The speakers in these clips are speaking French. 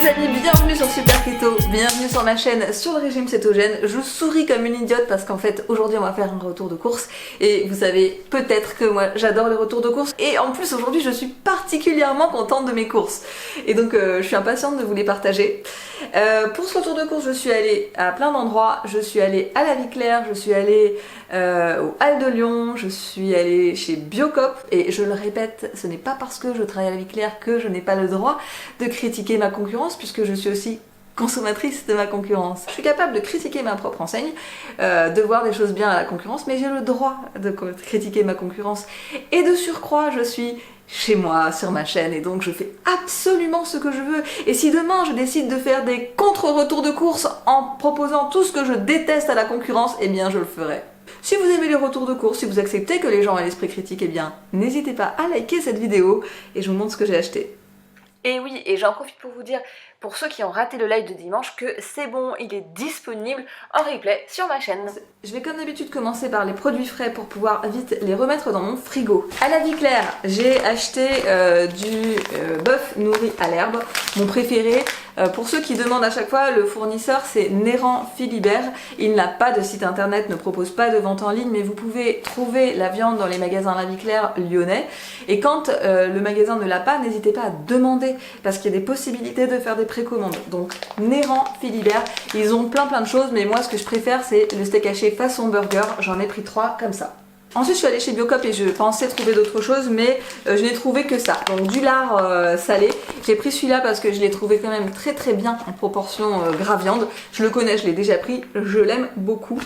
les amis, bienvenue sur Super Keto, bienvenue sur ma chaîne sur le régime cétogène. Je souris comme une idiote parce qu'en fait aujourd'hui on va faire un retour de course et vous savez peut-être que moi j'adore les retours de course et en plus aujourd'hui je suis particulièrement contente de mes courses et donc je suis impatiente de vous les partager. Pour ce retour de course je suis allée à plein d'endroits, je suis allée à la Vie Claire, je suis allée au Halles de Lyon, je suis allée chez Biocop et je le répète, ce n'est pas parce que je travaille à la Vie Claire que je n'ai pas le droit de critiquer ma concurrence puisque je suis aussi consommatrice de ma concurrence. Je suis capable de critiquer ma propre enseigne, de voir des choses bien à la concurrence, mais j'ai le droit de critiquer ma concurrence. Et de surcroît, je suis chez moi, sur ma chaîne, et donc je fais absolument ce que je veux. Et si demain je décide de faire des contre-retours de course en proposant tout ce que je déteste à la concurrence, eh bien je le ferai. Si vous aimez les retours de course, si vous acceptez que les gens aient l'esprit critique, eh bien n'hésitez pas à liker cette vidéo et je vous montre ce que j'ai acheté. Et oui, et j'en profite pour vous dire, pour ceux qui ont raté le live de dimanche, que c'est bon, il est disponible en replay sur ma chaîne. Je vais comme d'habitude commencer par les produits frais pour pouvoir vite les remettre dans mon frigo. À la Vie Claire, j'ai acheté du bœuf nourri à l'herbe, mon préféré. Pour ceux qui demandent à chaque fois, le fournisseur c'est Néran Philibert. Il n'a pas de site internet, ne propose pas de vente en ligne, mais vous pouvez trouver la viande dans les magasins La Vie Claire lyonnais. Et quand le magasin ne l'a pas, n'hésitez pas à demander, parce qu'il y a des possibilités de faire des précommandes. Donc Néran Philibert, ils ont plein de choses, mais moi ce que je préfère c'est le steak haché façon burger. J'en ai pris 3 comme ça. Ensuite je suis allée chez Biocop et je pensais trouver d'autres choses mais je n'ai trouvé que ça. Donc du lard salé. J'ai pris celui-là parce que je l'ai trouvé quand même très bien en proportion gras viande. Je le connais, je l'ai déjà pris, je l'aime beaucoup.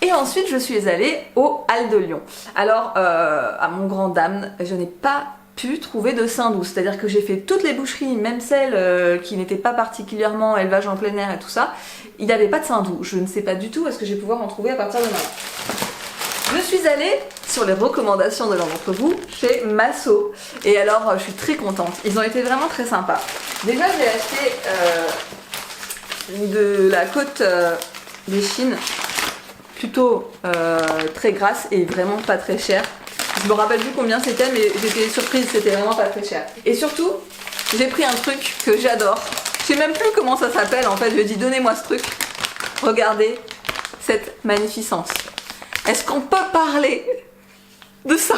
Et ensuite je suis allée au Halles de Lyon. Alors à mon grand dam, je n'ai pas pu trouver de sein doux, c'est-à-dire que j'ai fait toutes les boucheries, même celles qui n'étaient pas particulièrement élevage en plein air et tout ça, il n'y avait pas de sein doux. Je ne sais pas du tout est-ce que je vais pouvoir en trouver à partir de maintenant. Je suis allée, sur les recommandations de l'un d'entre vous, chez Masso. Et alors, je suis très contente. Ils ont été vraiment très sympas. Déjà, j'ai acheté de la côte des Chines, plutôt très grasse et vraiment pas très chère. Je me rappelle plus combien c'était, mais j'étais surprise, c'était vraiment pas très cher. Et surtout, j'ai pris un truc que j'adore. Je sais même plus comment ça s'appelle en fait, je dis donnez-moi ce truc. Regardez cette magnificence. Est-ce qu'on peut parler de ça?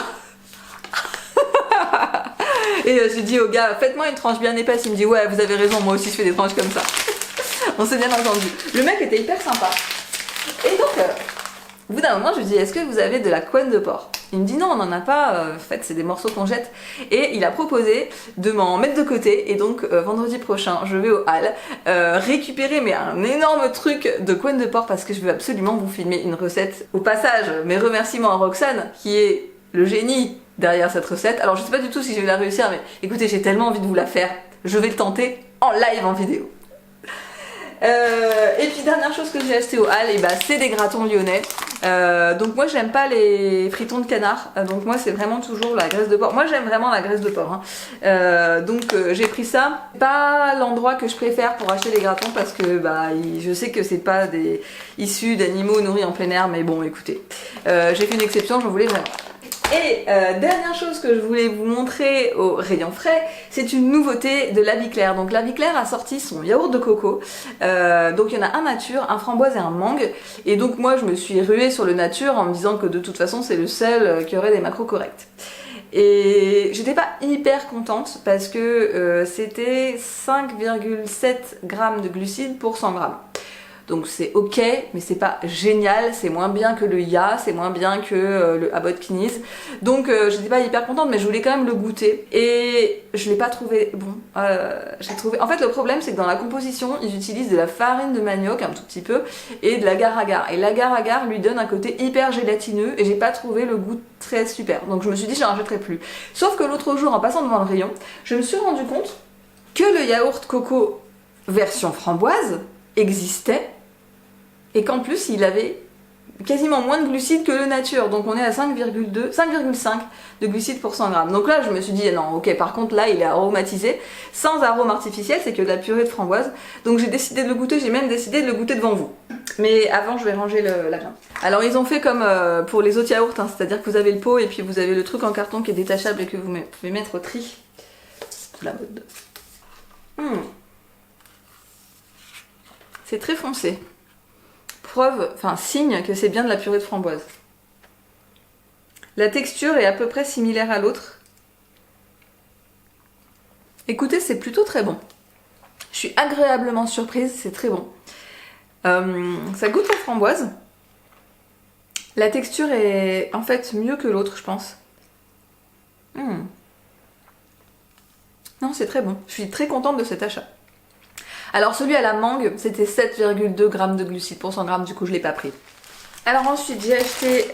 Et j'ai dit au gars, faites-moi une tranche bien épaisse. Il me dit, ouais, vous avez raison, moi aussi je fais des tranches comme ça. On s'est bien entendu. Le mec était hyper sympa. Et donc, au bout d'un moment, je lui dis, est-ce que vous avez de la couenne de porc? Il me dit, non, on n'en a pas. En fait, c'est des morceaux qu'on jette. Et il a proposé de m'en mettre de côté. Et donc, vendredi prochain, je vais au Halles récupérer mais un énorme truc de couenne de porc parce que je veux absolument vous filmer une recette. Au passage, mes remerciements à Roxane, qui est le génie derrière cette recette. Alors, je sais pas du tout si je vais la réussir, mais écoutez, j'ai tellement envie de vous la faire. Je vais le tenter en live, en vidéo. Et puis dernière chose que j'ai acheté au Halles, c'est des gratons lyonnais. Donc moi j'aime pas les fritons de canard, donc moi c'est vraiment toujours la graisse de porc. Moi j'aime vraiment la graisse de porc, hein. Donc j'ai pris ça. Pas l'endroit que je préfère pour acheter les gratons parce que je sais que c'est pas des issus d'animaux nourris en plein air, mais bon écoutez, j'ai fait une exception, j'en voulais vraiment. Et dernière chose que je voulais vous montrer au rayon frais, c'est une nouveauté de La Vie Claire. Donc La Vie Claire a sorti son yaourt de coco. Donc il y en a un nature, un framboise et un mangue. Et donc moi je me suis ruée sur le nature en me disant que de toute façon c'est le seul qui aurait des macros corrects. Et j'étais pas hyper contente parce que c'était 5,7 grammes de glucides pour 100 grammes. Donc c'est ok, mais c'est pas génial, c'est moins bien que le Ya, c'est moins bien que le Abbott Kinease. Donc j'étais pas hyper contente, mais je voulais quand même le goûter. Et je l'ai pas trouvé bon. J'ai trouvé. En fait, le problème, c'est que dans la composition, ils utilisent de la farine de manioc, un tout petit peu, et de l'agar-agar. Et l'agar-agar lui donne un côté hyper gélatineux, et j'ai pas trouvé le goût très super. Donc je me suis dit, j'en rachèterai plus. Sauf que l'autre jour, en passant devant le rayon, je me suis rendu compte que le yaourt coco version framboise existait et qu'en plus il avait quasiment moins de glucides que le nature, donc on est à 5,5 de glucides pour 100 grammes. Donc là je me suis dit non ok, par contre là il est aromatisé sans arôme artificiel, c'est que de la purée de framboise, donc j'ai décidé de le goûter, j'ai même décidé de le goûter devant vous. Mais avant je vais ranger la viande. Alors ils ont fait comme pour les autres yaourts, hein, c'est à dire que vous avez le pot et puis vous avez le truc en carton qui est détachable et que vous pouvez mettre au tri. La mode. C'est très foncé. Preuve, enfin signe que c'est bien de la purée de framboise. La texture est à peu près similaire à l'autre. Écoutez, c'est plutôt très bon. Je suis agréablement surprise, c'est très bon. Ça goûte la framboise. La texture est en fait mieux que l'autre, je pense. Non, c'est très bon. Je suis très contente de cet achat. Alors celui à la mangue, c'était 7,2 g de glucides pour 100 g, du coup je l'ai pas pris. Alors ensuite j'ai acheté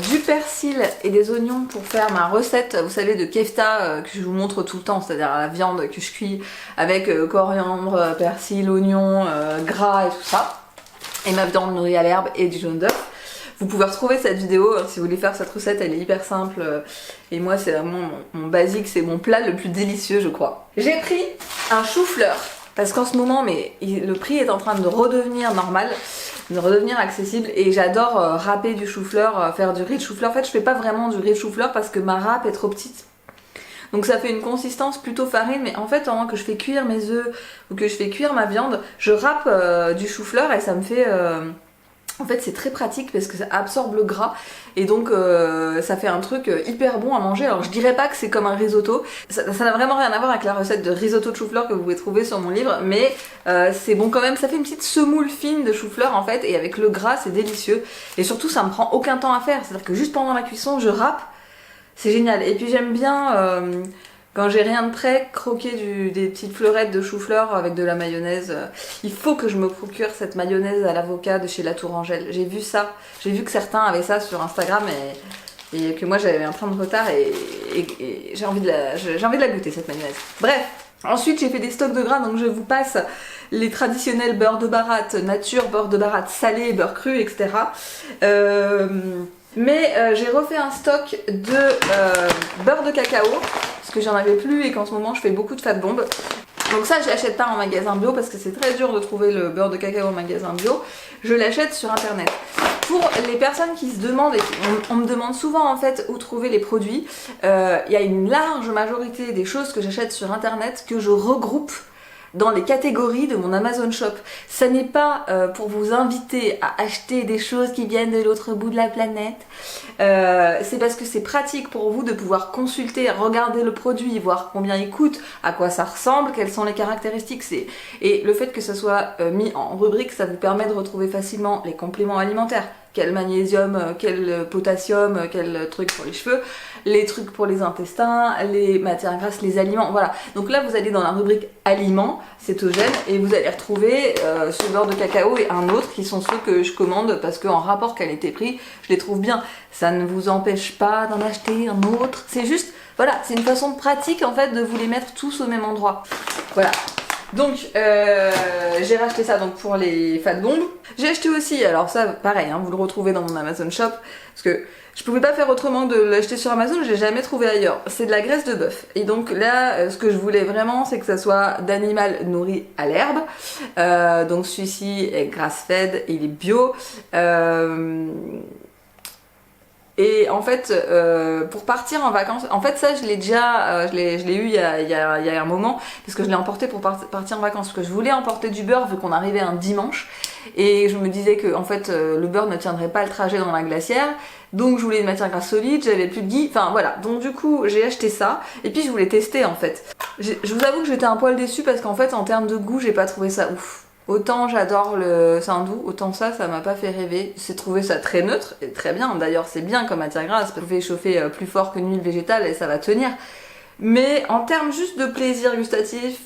du persil et des oignons pour faire ma recette, vous savez, de kefta que je vous montre tout le temps, c'est-à-dire la viande que je cuis avec coriandre, persil, oignon, gras et tout ça. Et ma viande nourrie à l'herbe et du jaune d'œuf. Vous pouvez retrouver cette vidéo si vous voulez faire cette recette, elle est hyper simple. Et moi c'est vraiment mon basique, c'est mon plat le plus délicieux je crois. J'ai pris un chou-fleur. Parce qu'en ce moment, le prix est en train de redevenir normal, de redevenir accessible. Et j'adore râper du chou-fleur, faire du riz de chou-fleur. En fait, je fais pas vraiment du riz de chou-fleur parce que ma râpe est trop petite. Donc ça fait une consistance plutôt farine. Mais en fait, pendant que je fais cuire mes œufs ou que je fais cuire ma viande, je râpe du chou-fleur et ça me fait... En fait c'est très pratique parce que ça absorbe le gras et donc ça fait un truc hyper bon à manger. Alors je dirais pas que c'est comme un risotto, ça n'a vraiment rien à voir avec la recette de risotto de chou-fleur que vous pouvez trouver sur mon livre, mais c'est bon quand même, ça fait une petite semoule fine de chou-fleur en fait et avec le gras c'est délicieux et surtout ça me prend aucun temps à faire, c'est à dire que juste pendant la cuisson je râpe, c'est génial. Et puis j'aime bien... quand j'ai rien de prêt, croquer des petites fleurettes de chou-fleur avec de la mayonnaise. Il faut que je me procure cette mayonnaise à l'avocat de chez La Tourangelle. J'ai vu ça, j'ai vu que certains avaient ça sur Instagram et que moi j'avais un train de retard et j'ai envie de la goûter cette mayonnaise. Bref, ensuite j'ai fait des stocks de gras, donc je vous passe les traditionnels beurre de baratte nature, beurre de baratte salé, beurre cru, etc. Mais j'ai refait un stock de beurre de cacao parce que j'en avais plus et qu'en ce moment je fais beaucoup de fat bombes. Donc ça je l'achète pas en magasin bio parce que c'est très dur de trouver le beurre de cacao en magasin bio. Je l'achète sur internet. Pour les personnes qui se demandent, et on me demande souvent en fait où trouver les produits, il y a une large majorité des choses que j'achète sur internet que je regroupe dans les catégories de mon Amazon Shop. Ça n'est pas pour vous inviter à acheter des choses qui viennent de l'autre bout de la planète. C'est parce que c'est pratique pour vous de pouvoir consulter, regarder le produit, voir combien il coûte, à quoi ça ressemble, quelles sont les caractéristiques. Et le fait que ça soit mis en rubrique, ça vous permet de retrouver facilement les compléments alimentaires. Quel magnésium, quel potassium, quel truc pour les cheveux, les trucs pour les intestins, les matières grasses, les aliments, voilà. Donc là vous allez dans la rubrique aliments, cétogènes, et vous allez retrouver ce beurre de cacao et un autre qui sont ceux que je commande parce qu'en rapport qualité-prix, je les trouve bien. Ça ne vous empêche pas d'en acheter un autre, c'est juste, voilà, c'est une façon pratique en fait de vous les mettre tous au même endroit. Voilà. Donc j'ai racheté ça donc pour les fat bombes. J'ai acheté aussi, alors ça pareil, hein, vous le retrouvez dans mon Amazon Shop, parce que je pouvais pas faire autrement que de l'acheter sur Amazon, je l'ai jamais trouvé ailleurs. C'est de la graisse de bœuf. Et donc là, ce que je voulais vraiment, c'est que ça soit d'animal nourri à l'herbe. Donc celui-ci est grass-fed, il est bio. Et en fait, pour partir en vacances, en fait ça je l'ai déjà, je l'ai eu il y a un moment, parce que je l'ai emporté pour partir en vacances, parce que je voulais emporter du beurre vu qu'on arrivait un dimanche, et je me disais que en fait le beurre ne tiendrait pas le trajet dans la glacière, donc je voulais une matière grasse solide, j'avais plus de ghee, enfin voilà, donc du coup j'ai acheté ça, et puis je voulais tester en fait. Je vous avoue que j'étais un poil déçue parce qu'en fait en termes de goût j'ai pas trouvé ça ouf. Autant j'adore le saindoux, autant ça m'a pas fait rêver. J'ai trouvé ça très neutre et très bien. D'ailleurs c'est bien comme matière grasse, vous pouvez chauffer plus fort qu'une huile végétale et ça va tenir. Mais en termes juste de plaisir gustatif,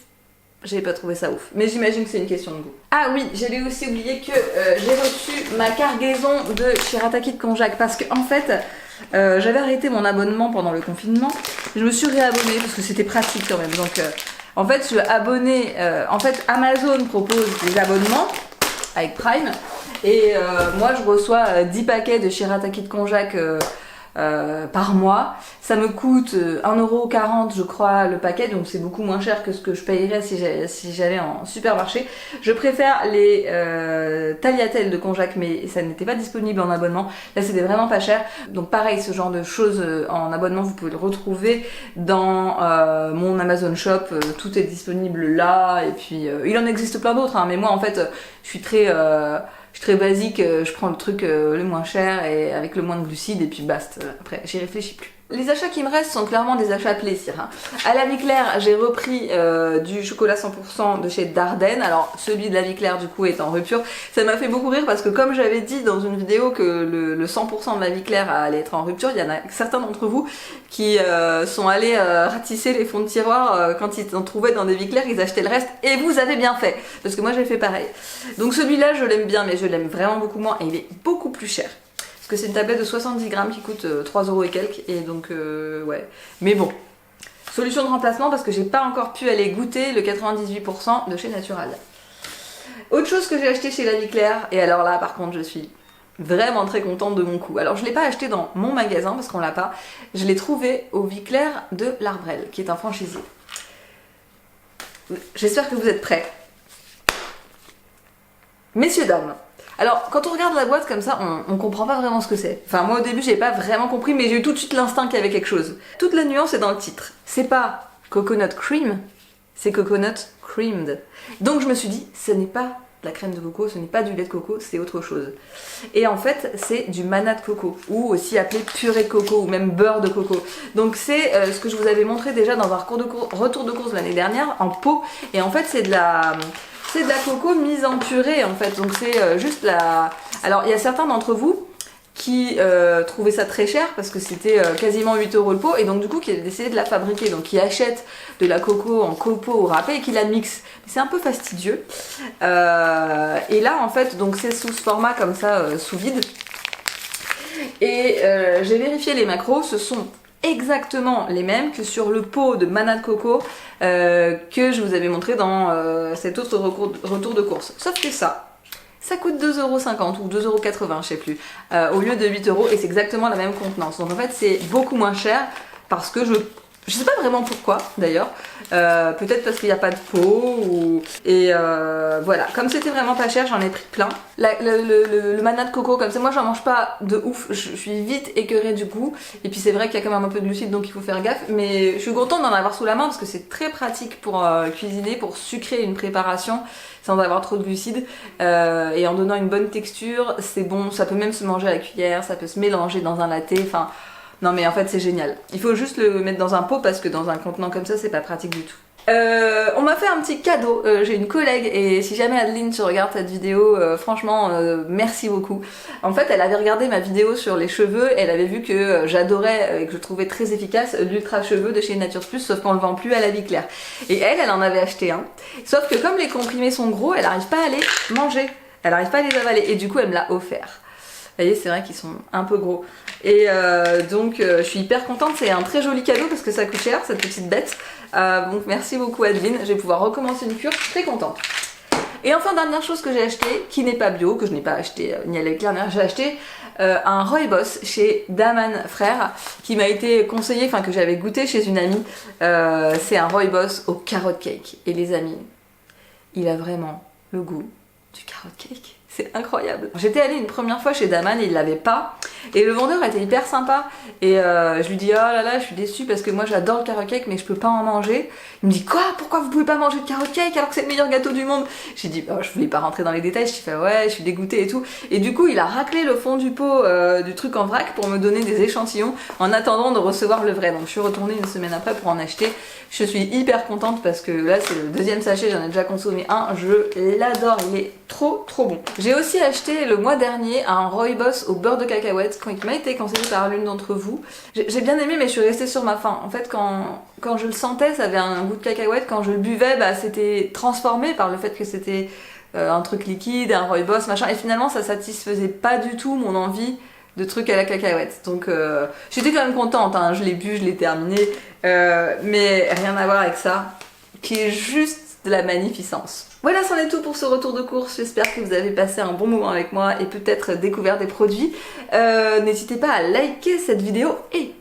j'ai pas trouvé ça ouf. Mais j'imagine que c'est une question de goût. Ah oui, j'allais aussi oublier que j'ai reçu ma cargaison de Shirataki de konjac parce que en fait j'avais arrêté mon abonnement pendant le confinement. Je me suis réabonnée parce que c'était pratique quand même. Donc en fait, je suis abonnée. En fait, Amazon propose des abonnements avec Prime. Et moi, je reçois 10 paquets de Shirataki de konjac par mois. Ça me coûte 1,40€ je crois le paquet, donc c'est beaucoup moins cher que ce que je payerais si j'allais en supermarché. Je préfère les tagliatelles de Conjac, mais ça n'était pas disponible en abonnement. Là c'était vraiment pas cher. Donc pareil, ce genre de choses en abonnement, vous pouvez le retrouver dans mon Amazon Shop. Tout est disponible là, et puis il en existe plein d'autres, hein, mais moi en fait je suis très basique, je prends le truc le moins cher et avec le moins de glucides et puis basta. Après, j'y réfléchis plus. Les achats qui me restent sont clairement des achats plaisir. Hein. À la vie claire, j'ai repris du chocolat 100% de chez Dardenne. Alors celui de la vie claire du coup est en rupture. Ça m'a fait beaucoup rire parce que comme j'avais dit dans une vidéo que le 100% de la vie claire allait être en rupture, il y en a certains d'entre vous qui sont allés ratisser les fonds de tiroir quand ils en trouvaient dans des vie claires, ils achetaient le reste et vous avez bien fait parce que moi j'ai fait pareil. Donc celui-là je l'aime bien mais je l'aime vraiment beaucoup moins et il est beaucoup plus cher. Que c'est une tablette de 70 grammes qui coûte 3€ et quelques, et donc ouais. Mais bon, solution de remplacement parce que j'ai pas encore pu aller goûter le 98% de chez Natural. Autre chose que j'ai acheté chez La Vie Claire, et alors là par contre je suis vraiment très contente de mon coup. Alors je l'ai pas acheté dans mon magasin parce qu'on l'a pas, je l'ai trouvé au Vie Claire de l'Arbrel, qui est un franchisé. J'espère que vous êtes prêts. Messieurs, dames. Alors, quand on regarde la boîte comme ça, on comprend pas vraiment ce que c'est. Enfin, moi au début, j'ai pas vraiment compris, mais j'ai eu tout de suite l'instinct qu'il y avait quelque chose. Toute la nuance est dans le titre. C'est pas coconut cream, c'est coconut creamed. Donc je me suis dit, ce n'est pas de la crème de coco, ce n'est pas du lait de coco, c'est autre chose. Et en fait, c'est du manna de coco, ou aussi appelé purée de coco, ou même beurre de coco. Donc c'est ce que je vous avais montré déjà dans un retour de course l'année dernière, en pot. Et en fait, c'est de la coco mise en purée en fait, donc c'est juste la... Alors il y a certains d'entre vous qui trouvaient ça très cher parce que c'était quasiment 8€ le pot et donc du coup qui ont décidé de la fabriquer, donc qui achètent de la coco en copeaux ou râpé et qui la mixent. C'est un peu fastidieux. Et là en fait, donc c'est sous ce format comme ça, sous vide. Et j'ai vérifié les macros, ce sont exactement les mêmes que sur le pot de manna de coco que je vous avais montré dans cet autre retour de course. Sauf que ça coûte 2,50€ ou 2,80€, je sais plus, au lieu de 8€ et c'est exactement la même contenance. Donc en fait c'est beaucoup moins cher parce que je sais pas vraiment pourquoi d'ailleurs, peut-être parce qu'il n'y a pas de pot et voilà, comme c'était vraiment pas cher j'en ai pris plein. Le manna de coco comme ça, moi j'en mange pas de ouf, je suis vite écœurée du goût et puis c'est vrai qu'il y a quand même un peu de glucides donc il faut faire gaffe, mais je suis contente d'en avoir sous la main parce que c'est très pratique pour cuisiner, pour sucrer une préparation sans avoir trop de glucides et en donnant une bonne texture, c'est bon, ça peut même se manger à la cuillère, ça peut se mélanger dans un latte, enfin... Non mais en fait c'est génial. Il faut juste le mettre dans un pot parce que dans un contenant comme ça c'est pas pratique du tout. On m'a fait un petit cadeau, j'ai une collègue et si jamais Adeline tu regardes cette vidéo, franchement merci beaucoup. En fait elle avait regardé ma vidéo sur les cheveux, elle avait vu que j'adorais et que je trouvais très efficace l'ultra cheveux de chez Nature Plus, sauf qu'on le vend plus à La Vie Claire. Et elle en avait acheté un, sauf que comme les comprimés sont gros, elle arrive pas à les manger, elle arrive pas à les avaler et du coup elle me l'a offert. Vous voyez, c'est vrai qu'ils sont un peu gros. Et donc je suis hyper contente, c'est un très joli cadeau parce que ça coûte cher cette petite bête. Donc merci beaucoup Adeline, je vais pouvoir recommencer une cure, je suis très contente. Et enfin dernière chose que j'ai acheté, qui n'est pas bio, que je n'ai pas acheté ni à l'éclair, j'ai acheté un rooibos chez Daman Frères qui m'a été conseillé, enfin que j'avais goûté chez une amie. C'est un rooibos au carrot cake. Et les amis, il a vraiment le goût du carrot cake. C'est incroyable. J'étais allée une première fois chez Daman et il l'avait pas. Et le vendeur était hyper sympa. Et je lui dis oh là là, je suis déçue parce que moi j'adore le carrot cake mais je peux pas en manger. Il me dit quoi? Pourquoi vous pouvez pas manger de carrot cake alors que c'est le meilleur gâteau du monde? J'ai dit oh, je voulais pas rentrer dans les détails. Je fais ouais, je suis dégoûtée et tout. Et du coup il a raclé le fond du pot du truc en vrac pour me donner des échantillons en attendant de recevoir le vrai. Donc je suis retournée une semaine après pour en acheter. Je suis hyper contente parce que là c'est le deuxième sachet, j'en ai déjà consommé un. Je l'adore, il est trop bon. J'ai aussi acheté le mois dernier un rooibos au beurre de cacahuète qui m'a été conseillé par l'une d'entre vous. J'ai bien aimé mais je suis restée sur ma faim. En fait quand je le sentais ça avait un goût de cacahuète, quand je le buvais bah, c'était transformé par le fait que c'était un truc liquide, un rooibos machin et finalement ça satisfaisait pas du tout mon envie de trucs à la cacahuète. Donc j'étais quand même contente, hein. Je l'ai bu, je l'ai terminé mais rien à voir avec ça qui est juste de la magnificence. Voilà, c'en est tout pour ce retour de course. J'espère que vous avez passé un bon moment avec moi et peut-être découvert des produits. N'hésitez pas à liker cette vidéo et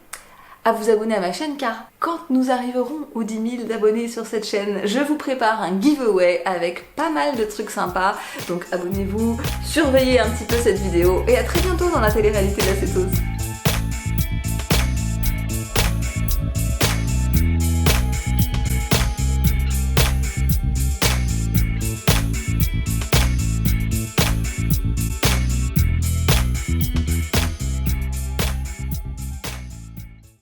à vous abonner à ma chaîne, car quand nous arriverons aux 10 000 abonnés sur cette chaîne, je vous prépare un giveaway avec pas mal de trucs sympas. Donc abonnez-vous, surveillez un petit peu cette vidéo et à très bientôt dans la télé-réalité de la cétose.